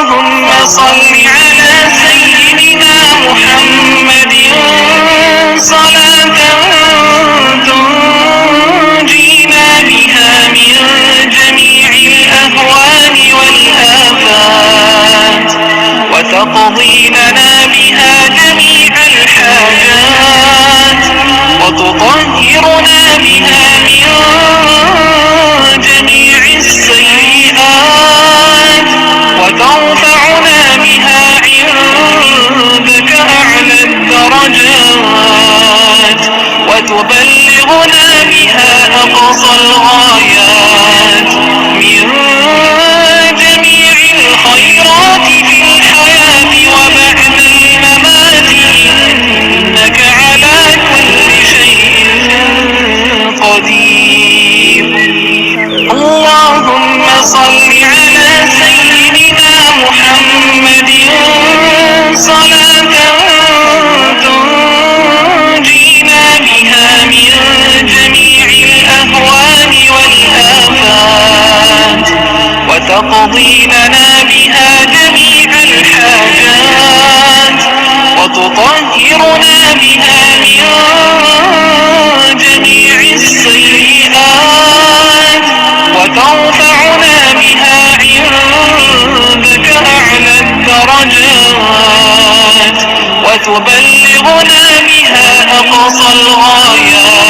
اللهم صل على سيدنا محمد صلاة تنجينا بها من جميع الأهوال والآفات وتقضي لنا بها جميع الحاجات وتطهرنا بها من جميع السيئات وترفعنا بها عندك أعلى الدرجات وتبلغنا بها أقصى الغايات من جميع الخيرات في الحياة وبعد الممات إنك على كل شيء قدير. اللهم صل على سيدنا محمد صلاة تنجينا بها من جميع الأهوال والآفات وتقضي لنا بها جميع الحاجات وتطهرنا بها من جميع السيئات وترفعنا بها عندك أعلى الدرجات وتبلغنا بها أقصى الغايات